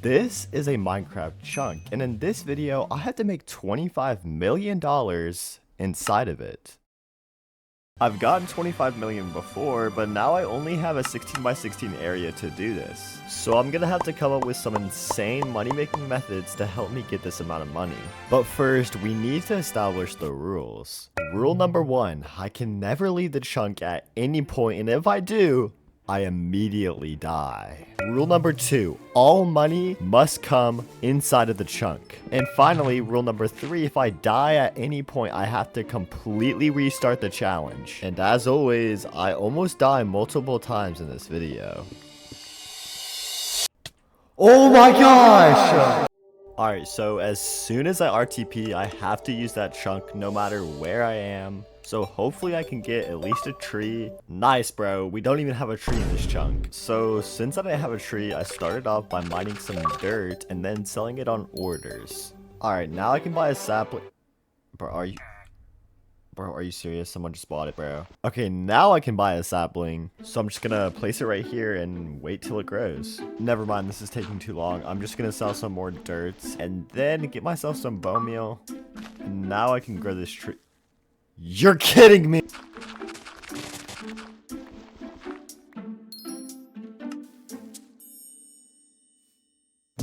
This is a Minecraft chunk, and in this video, I had to make $25 million inside of it. I've gotten 25 million before, but now I only have a 16 by 16 area to do this. So I'm gonna have to come up with some insane money making methods to help me get this amount of money. But first, we need to establish the rules. Rule number 1, I can never leave the chunk at any point, and if I do, I immediately die. Rule number 2, all money must come inside of the chunk. And finally, rule number 3, if I die at any point, I have to completely restart the challenge. And as always, I almost die multiple times in this video. Oh my gosh! Alright, so as soon as I RTP, I have to use that chunk no matter where I am. So hopefully I can get at least a tree. Nice, bro. We don't even have a tree in this chunk. So since I didn't have a tree, I started off by mining some dirt and then selling it on orders. Alright, now I can buy a sapling. Bro, are you serious? Someone just bought it, bro. Okay, now I can buy a sapling. So I'm just gonna place it right here and wait till it grows. Never mind, this is taking too long. I'm just gonna sell some more dirt and then get myself some bone meal. And now I can grow this tree. You're kidding me!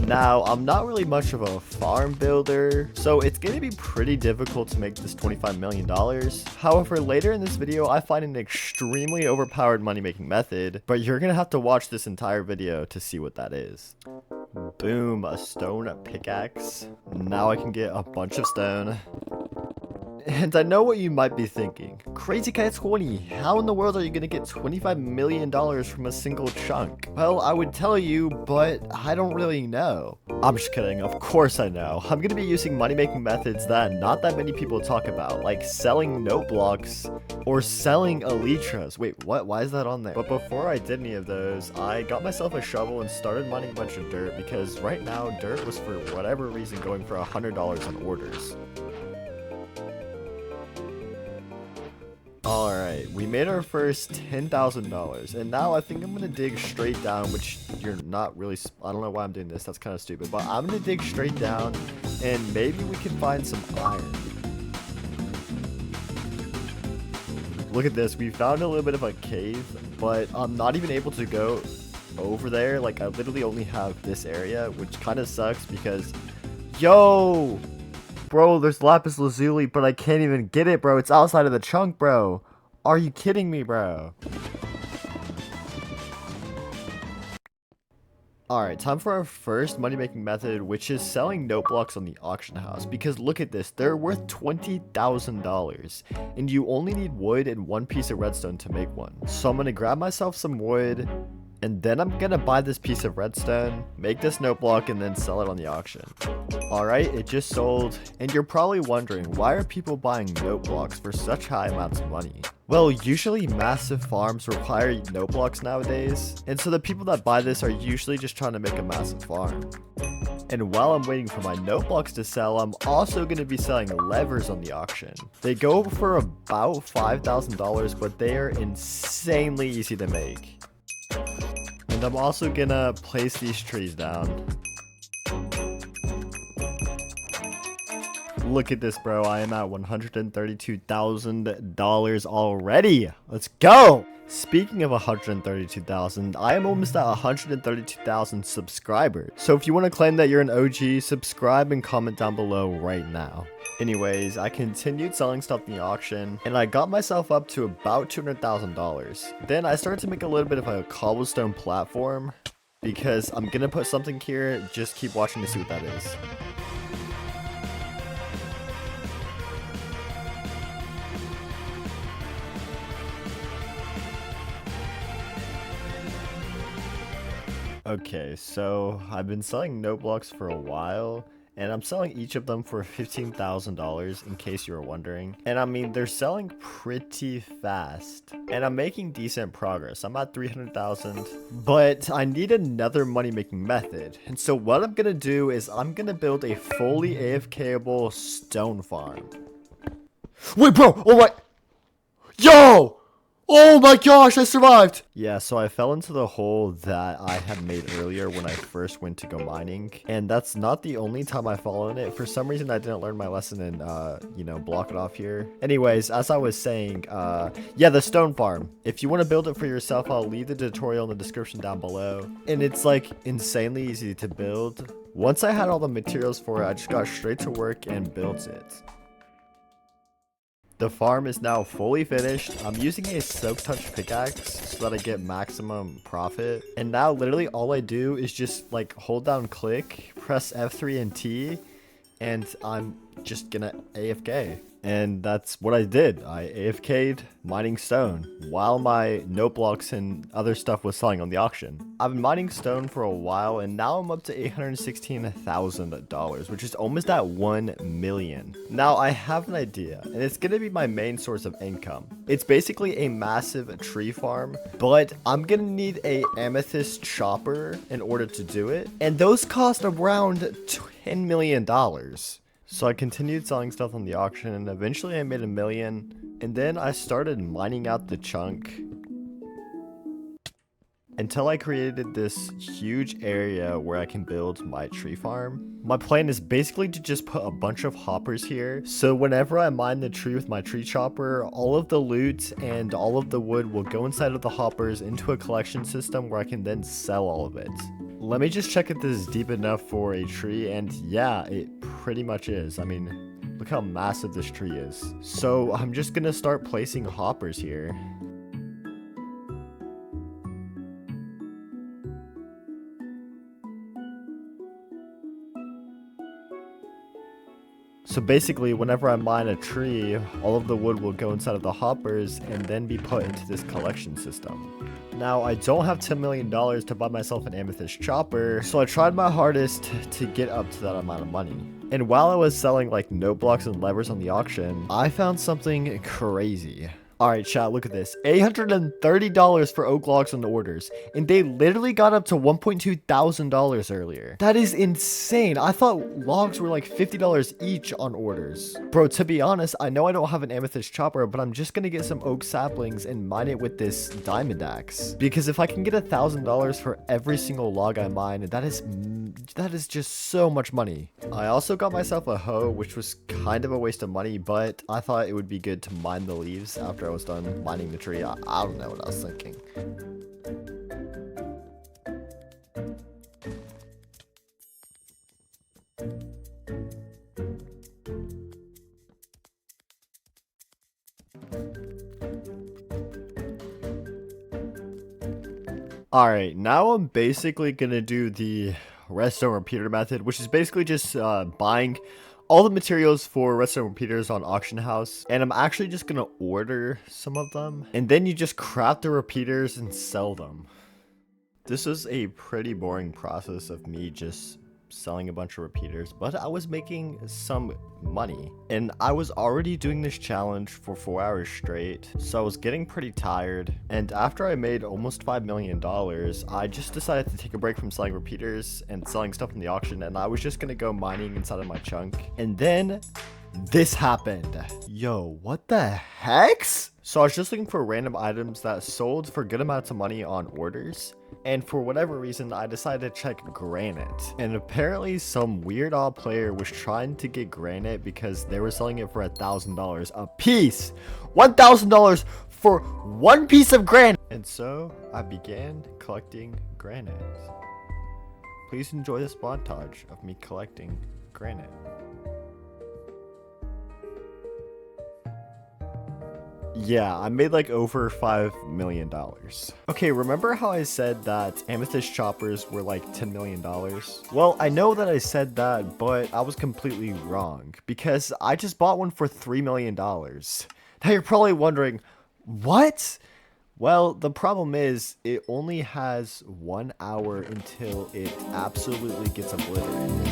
Now, I'm not really much of a farm builder, so it's going to be pretty difficult to make this $25 million. However, later in this video, I find an extremely overpowered money-making method, but you're going to have to watch this entire video to see what that is. Boom, a stone pickaxe. Now I can get a bunch of stone. And I know what you might be thinking. Crazy Cat 20, how in the world are you gonna get $25 million from a single chunk? Well, I would tell you, but I don't really know. I'm just kidding, of course I know. I'm gonna be using money-making methods that not that many people talk about, like selling note blocks or selling elytras. Wait, what? Why is that on there? But before I did any of those, I got myself a shovel and started mining a bunch of dirt because right now, dirt was for whatever reason going for $100 on orders. Alright, we made our first $10,000, and now I think I'm going to dig straight down, which you're not really, I don't know why I'm doing this, that's kind of stupid, but I'm going to dig straight down, and maybe we can find some iron. Look at this, we found a little bit of a cave, but I'm not even able to go over there, like I literally only have this area, which kind of sucks because, yo! Bro, there's lapis lazuli, but I can't even get it, bro. It's outside of the chunk, bro. Are you kidding me, bro? Alright, time for our first money-making method, which is selling note blocks on the auction house. Because look at this, they're worth $20,000. And you only need wood and one piece of redstone to make one. So I'm going to grab myself some wood. And then I'm gonna buy this piece of redstone, make this note block, and then sell it on the auction. Alright, it just sold. And you're probably wondering, why are people buying note blocks for such high amounts of money? Well, usually massive farms require note blocks nowadays. And so the people that buy this are usually just trying to make a massive farm. And while I'm waiting for my note blocks to sell, I'm also going to be selling levers on the auction. They go for about $5,000, but they are insanely easy to make. And I'm also gonna place these trees down. Look at this, bro. I am at $132,000 already. Let's go. Speaking of 132,000, I am almost at 132,000 subscribers. So if you want to claim that you're an OG, subscribe and comment down below right now. Anyways, I continued selling stuff in the auction, and I got myself up to about $200,000. Then I started to make a little bit of a cobblestone platform, because I'm gonna put something here, just keep watching to see what that is. Okay, so I've been selling note blocks for a while, and I'm selling each of them for $15,000 in case you were wondering. And I mean, they're selling pretty fast, and I'm making decent progress. I'm at 300,000, but I need another money-making method. And so what I'm gonna do is I'm gonna build a fully AFKable stone farm. Wait, bro, oh my, yo! Oh my gosh, I survived! Yeah, so I fell into the hole that I had made earlier when I first went to go mining. And that's not the only time I fall in it. For some reason, I didn't learn my lesson and, you know, block it off here. Anyways, as I was saying, yeah, the stone farm. If you want to build it for yourself, I'll leave the tutorial in the description down below. And it's like insanely easy to build. Once I had all the materials for it, I just got straight to work and built it. The farm is now fully finished. I'm using a silk touch pickaxe so that I get maximum profit. And now literally all I do is just like hold down click, press F3 and T, and I'm just gonna AFK. And that's what I did. I AFK'd mining stone while my note blocks and other stuff was selling on the auction. I've been mining stone for a while and now I'm up to $816,000, which is almost at 1 million. Now I have an idea and it's gonna be my main source of income. It's basically a massive tree farm, but I'm gonna need a amethyst chopper in order to do it. And those cost around $10 million. So I continued selling stuff on the auction and eventually I made $1 million. And then I started mining out the chunk until I created this huge area where I can build my tree farm. My plan is basically to just put a bunch of hoppers here. So whenever I mine the tree with my tree chopper, all of the loot and all of the wood will go inside of the hoppers into a collection system where I can then sell all of it. Let me just check if this is deep enough for a tree, and yeah, it pretty much is. I mean, look how massive this tree is. So I'm just gonna start placing hoppers here. So basically, whenever I mine a tree, all of the wood will go inside of the hoppers and then be put into this collection system. Now, I don't have $10 million to buy myself an amethyst chopper, so I tried my hardest to get up to that amount of money. And while I was selling like note blocks and levers on the auction, I found something crazy. Alright chat, look at this. $830 for oak logs on the orders. And they literally got up to $1.2 thousand earlier. That is insane. I thought logs were like $50 each on orders. Bro, to be honest, I know I don't have an amethyst chopper, but I'm just gonna get some oak saplings and mine it with this diamond axe. Because if I can get $1,000 for every single log I mine, that is just so much money. I also got myself a hoe, which was kind of a waste of money, but I thought it would be good to mine the leaves after I was done mining the tree. I don't know what I was thinking. Alright, now I'm basically gonna do the redstone repeater method, which is basically just buying all the materials for redstone repeaters on auction house, and I'm actually just gonna order some of them, and then you just craft the repeaters and sell them. This is a pretty boring process of me just selling a bunch of repeaters, but I was making some money, and I was already doing this challenge for 4 hours straight, so I was getting pretty tired. And after I made almost $5 million, I just decided to take a break from selling repeaters and selling stuff in the auction, and I was just gonna go mining inside of my chunk. And then this happened. Yo, what the hex? So I was just looking for random items that sold for good amounts of money on orders, and for whatever reason I decided to check granite, and apparently some weird odd player was trying to get granite because they were selling it for $1,000 a piece. $1,000 for one piece of granite. And so I began collecting granite. Please enjoy this montage of me collecting granite. Yeah, I made like over $5 million. Okay, remember how I said that amethyst choppers were like $10 million? Well, I know that I said that, but I was completely wrong because I just bought one for $3 million. Now you're probably wondering, what? Well, the problem is it only has 1 hour until it absolutely gets obliterated.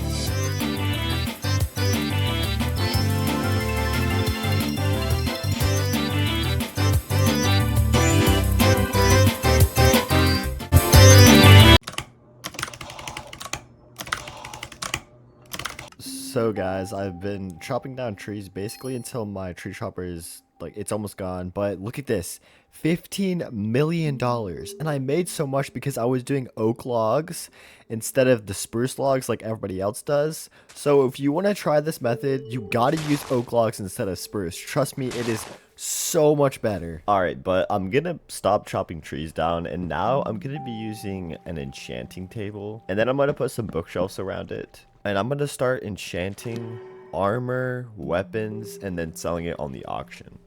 So guys, I've been chopping down trees basically until my tree chopper is like it's almost gone, but look at this, $15 million. And I made so much because I was doing oak logs instead of the spruce logs like everybody else does. So if you want to try this method, you gotta use oak logs instead of spruce. Trust me, it is so much better. All right, but I'm gonna stop chopping trees down, and now I'm gonna be using an enchanting table, and then I'm gonna put some bookshelves around it, and I'm gonna start enchanting armor, weapons, and then selling it on the auction.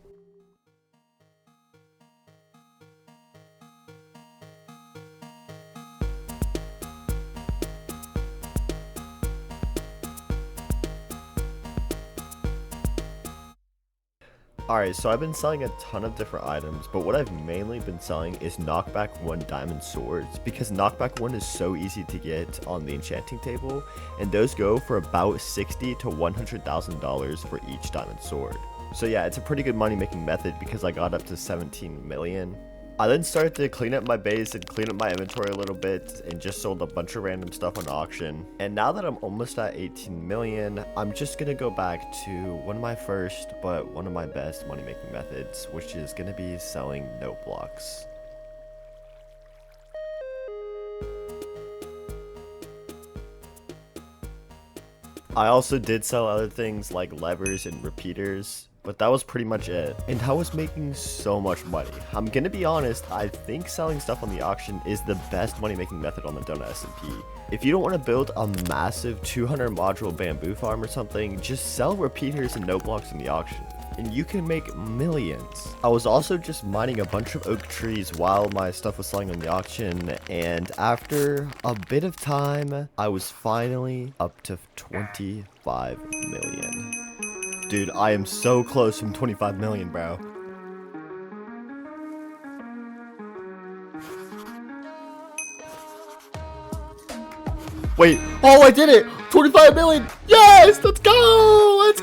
Alright, so I've been selling a ton of different items, but what I've mainly been selling is knockback 1 diamond swords, because knockback 1 is so easy to get on the enchanting table, and those go for about $60,000 to $100,000 for each diamond sword. So yeah, it's a pretty good money making method because I got up to 17 million. I then started to clean up my base and clean up my inventory a little bit and just sold a bunch of random stuff on auction. And now that I'm almost at 18 million, I'm just gonna go back to one of my first, but one of my best money making methods, which is gonna be selling note blocks. I also did sell other things like levers and repeaters, but that was pretty much it. And I was making so much money. I'm gonna be honest, I think selling stuff on the auction is the best money making method on the Donut SMP. If you don't want to build a massive 200 module bamboo farm or something, just sell repeaters and note blocks in the auction, and you can make millions. I was also just mining a bunch of oak trees while my stuff was selling on the auction, and after a bit of time, I was finally up to 25 million. Dude, I am so close from 25 million, bro. Wait, oh, I did it! 25 million! Yes! Let's go! Let's